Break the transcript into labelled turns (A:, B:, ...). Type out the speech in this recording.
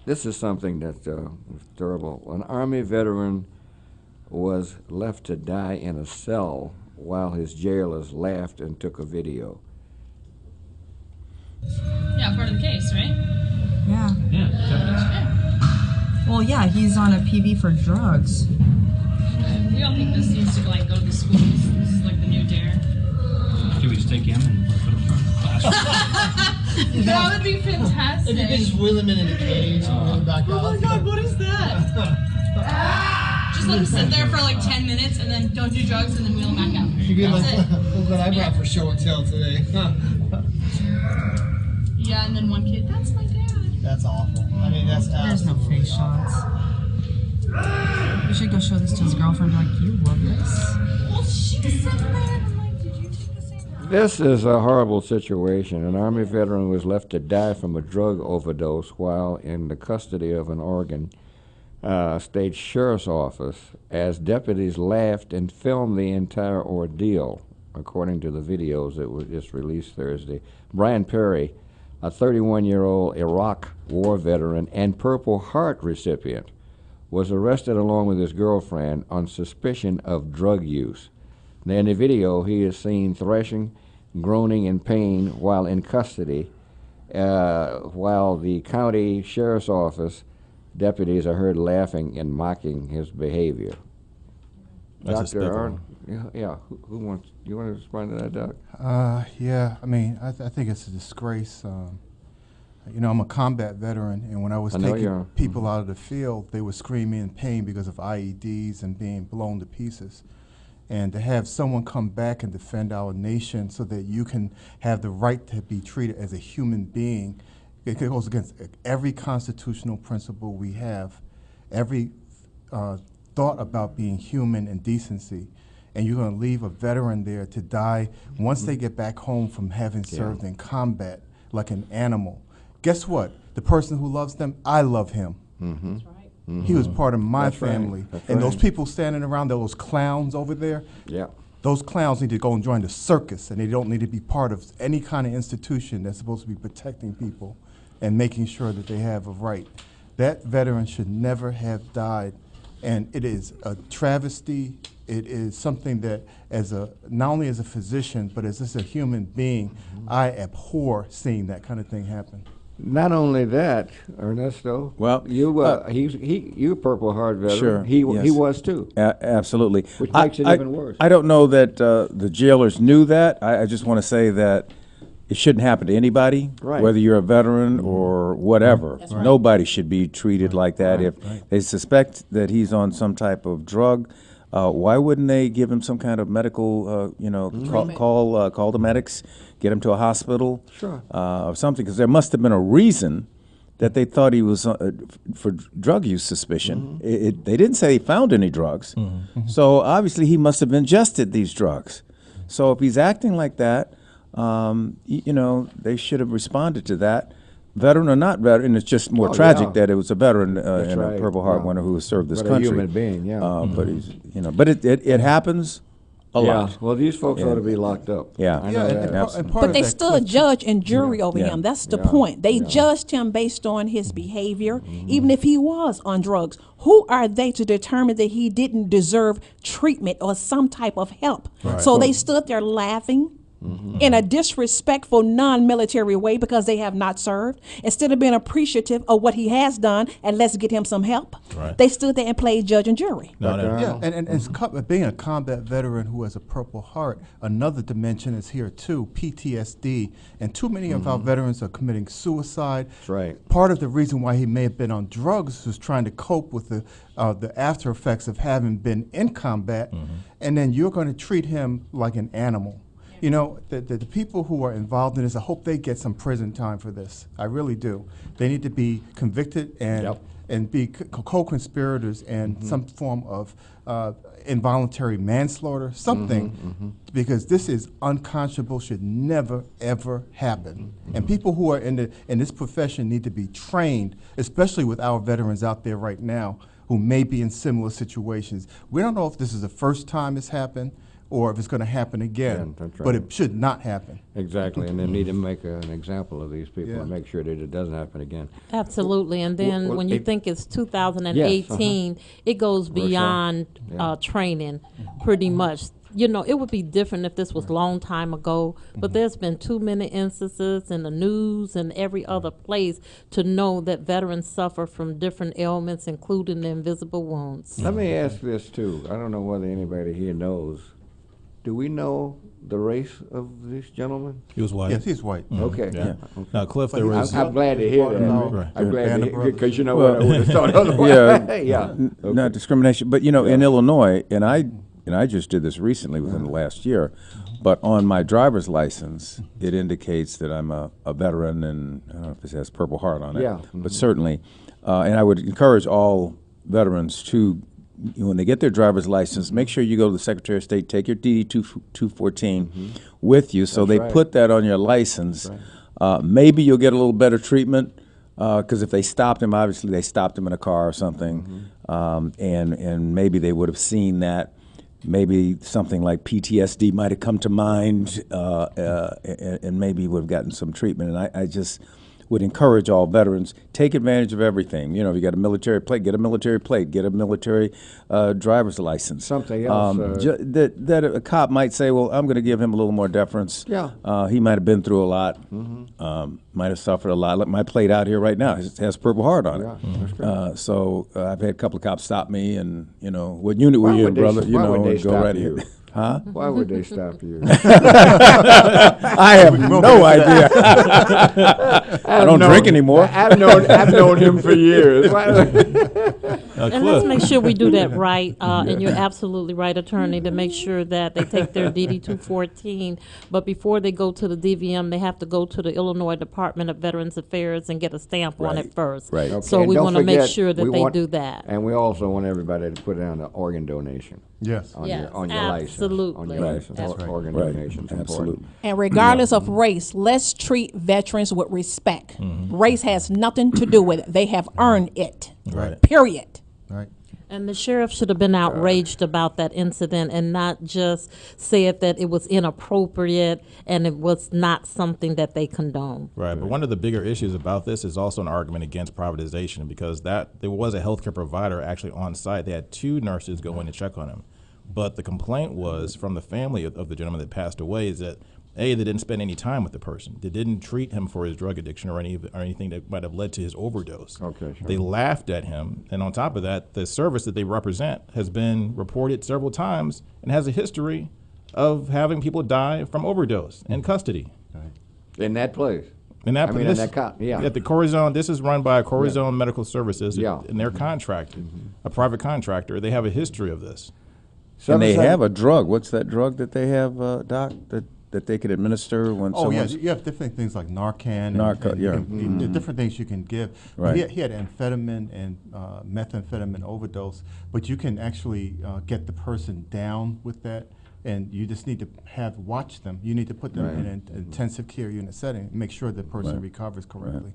A: This is something that was terrible. An Army veteran was left to die in a cell while his jailers laughed and took a video.
B: Yeah, part of the case, right?
C: Yeah.
D: Yeah, definitely.
C: Well, yeah, he's on a PV for drugs.
B: We all think this needs to like go to the schools. This is like the new dare.
D: Should we just take him and put him in the classroom?
B: That would be fantastic.
E: If you just wheel him in a cage and wheel him back out.
B: Oh my god, what is that? Just let him sit there for like 10 minutes and then don't do drugs and then wheel him back out.
E: You get like
B: That's it.
E: what I brought for show and tell today.
B: Yeah, and then one kid, that's my dad.
E: That's awful. I mean, that's
C: There's no
E: absolutely
C: face shots. We should go show this to his girlfriend. Like, you love this.
B: Well, she was sitting there and I'm like, did you take the same route?
A: This is a horrible situation. An Army veteran was left to die from a drug overdose while in the custody of an Oregon State Sheriff's Office as deputies laughed and filmed the entire ordeal, according to the videos that were just released Thursday. Brian Perry, a 31-year-old Iraq War veteran and Purple Heart recipient, was arrested along with his girlfriend on suspicion of drug use. Now, in the video, he is seen threshing, groaning in pain while in custody, while the county sheriff's office deputies are heard laughing and mocking his behavior.
F: That's
A: Dr.
F: despicable.
A: Arn, yeah. Who wants? You want to respond to that, Doc?
G: Yeah, I mean, I think it's a disgrace. You know, I'm a combat veteran, and when I was
A: I know you
G: taking
A: are.
G: people out of the field, they were screaming in pain because of IEDs and being blown to pieces. And to have someone come back and defend our nation so that you can have the right to be treated as a human being, it goes against every constitutional principle we have, every thought about being human and decency. And you're going to leave a veteran there to die once they get back home from having served in combat like an animal. Guess what? The person who loves them, I love him.
B: That's right.
G: He was part of my
A: That's right.
G: family.
A: That's
G: And those
A: right.
G: people standing around, those clowns over there,
A: Yeah.
G: those clowns need to go and join the circus, and they don't need to be part of any kind of institution that's supposed to be protecting people and making sure that they have a right. That veteran should never have died, and it is a travesty. It is something that, not only as a physician, but as just a human being, I abhor seeing that kind of thing happen.
A: Not only that, Ernesto.
F: Well,
A: you a Purple Heart veteran.
F: Sure,
A: He
F: yes.
A: was too.
F: Absolutely.
A: Which makes it even worse.
F: I don't know that the jailers knew that. I just want to say that it shouldn't happen to anybody,
A: Right.
F: whether you're a veteran or whatever.
B: That's right.
F: Nobody should be treated like that.
A: Right,
F: If they suspect that he's on some type of drug, why wouldn't they give him some kind of medical, call the medics, get him to a hospital,
A: Sure.
F: or something? Because there must have been a reason that they thought he was for drug use suspicion. They didn't say he found any drugs, so obviously he must have ingested these drugs. So if he's acting like that, they should have responded to that. Veteran or not veteran, it's just more
A: Oh,
F: tragic
A: yeah.
F: that it was a veteran
A: That's
F: and
A: right,
F: a Purple Heart
A: yeah.
F: winner who has served this
A: But a
F: country.
A: human being, yeah.
F: But he's, but it happens a
A: Yeah.
F: lot.
A: Well, these folks
F: Yeah.
A: ought to be locked up.
F: Yeah.
A: I know that.
G: part
H: But
G: of
H: they
G: that
H: stood
G: question-
H: judge and jury over
F: Yeah.
H: him. That's the
A: Yeah.
H: point. They
A: Yeah.
H: judged him based on his behavior, even if he was on drugs. Who are they to determine that he didn't deserve treatment or some type of help? So they stood there laughing in a disrespectful, non-military way because they have not served, instead of being appreciative of what he has done and let's get him some help.
F: Right.
H: They stood there and played judge and jury.
G: Yeah, and being a combat veteran who has a Purple Heart, another dimension is here too, PTSD. And too many of our veterans are committing suicide.
A: That's right.
G: Part of the reason why he may have been on drugs was trying to cope with the after effects of having been in combat, and then you're going to treat him like an animal. You know, the people who are involved in this, I hope they get some prison time for this. I really do. They need to be convicted and be co-conspirators in some form of involuntary manslaughter, something, because this is unconscionable, should never, ever happen. And people who are in this profession need to be trained, especially with our veterans out there right now who may be in similar situations. We don't know if this is the first time it's happened. or if it's going to happen again.
A: Yeah, that's
G: But
A: right.
G: it should not happen.
A: Exactly, and they need to make an example of these people
G: Yeah.
A: and make sure that it doesn't happen again.
I: Absolutely, and then
A: well,
I: when you
A: it-
I: think it's 2018, it goes beyond
A: Yeah.
I: training, pretty much. You know, it would be different if this was long time ago, but there's been too many instances in the news and every other place to know that veterans suffer from different ailments, including the invisible wounds.
A: Let me ask this too. I don't know whether anybody here knows. Do we know the race of this gentleman?
D: He was white.
G: Yes, he's white.
A: Okay.
D: Yeah.
A: Okay.
D: Now, Cliff, there
G: But
D: was.
A: I'm glad to hear that.
G: Right.
A: I'm glad to
G: Band of
A: hear
G: brothers.
A: because you know
F: Well,
A: what I would have thought otherwise.
F: Yeah,
A: yeah. Okay.
F: not discrimination, but you know, in Illinois, and I just did this recently within the last year, but on my driver's license, it indicates that I'm a veteran, and I don't know if this has Purple Heart on it,
A: Yeah.
F: but certainly, and I would encourage all veterans to, when they get their driver's license, make sure you go to the Secretary of State, take your DD 214 with you, so
A: That's
F: they
A: right.
F: put that on your license. Maybe you'll get a little better treatment. Because if they stopped him, obviously they stopped him in a car or something, and maybe they would have seen that. Maybe something like PTSD might have come to mind, and maybe would have gotten some treatment. And I just would encourage all veterans, take advantage of everything. You know, if you got a military plate, get a military plate, get a military driver's license.
A: Something else,
F: That a cop might say, well, I'm going to give him a little more deference.
A: Yeah.
F: He might have been through a lot, might have suffered a lot. Look, my plate out here right now has Purple Heart on it.
A: Yeah, that's great.
F: So I've had a couple of cops stop me, and you know, what unit were
A: Why
F: you in,
A: would they-
F: brother? You
A: why
F: know,
A: would they
F: and go
A: stop
F: right
A: you?
F: ahead. Huh?
A: Why would they stop you?
F: I have no idea. I don't drink anymore.
A: I've known him for years.
I: And let's make sure we do that right. And you're absolutely right, attorney, to make sure that they take their DD 214. But before they go to the DVM, they have to go to the Illinois Department of Veterans Affairs and get a stamp on it first.
F: Right.
A: Okay,
I: So
A: and
I: we
A: don't
I: want to make
A: forget,
I: sure that
A: we
I: they
A: want-
I: do that.
A: And we also want everybody to put down the organ donation
G: Yes.
A: on
I: Yes,
A: your license. On
I: absolutely.
A: your
I: Right.
A: license.
I: That's
A: Or- Organ
F: Right.
A: donation's
F: Absolutely.
A: important.
H: And regardless of race, let's treat veterans with respect. Race has nothing to do with it. They have earned it.
D: Right.
H: Period.
G: Right.
I: And the sheriff should have been outraged about that incident and not just said that it was inappropriate and it was not something that they condone.
J: Right, but one of the bigger issues about this is also an argument against privatization because there was a healthcare provider actually on site. They had 2 nurses go in and check on him. But the complaint was from the family of the gentleman that passed away is that A, they didn't spend any time with the person. They didn't treat him for his drug addiction or anything that might have led to his overdose.
A: Okay, sure.
J: They laughed at him, and on top of that, the service that they represent has been reported several times and has a history of having people die from overdose in custody.
A: In that place.
J: And that,
A: I mean, in that yeah.
J: At the Corazon, this is run by Corazon Medical Services,
A: Yeah.
J: and they're contracted, a private contractor. They have a history of this.
F: And they
A: 7-7
F: have a drug. What's that drug that they have, Doc, that they could administer when
G: Oh, yeah,
F: someone's...
G: you have different things like Narcan.
F: Narcan,
G: you
F: yeah.
G: can- the different things you can give.
F: Right.
G: He had amphetamine and methamphetamine overdose, but you can actually get the person down with that, and you just need to watch them. You need to put them in an intensive care unit setting, make sure the person recovers correctly.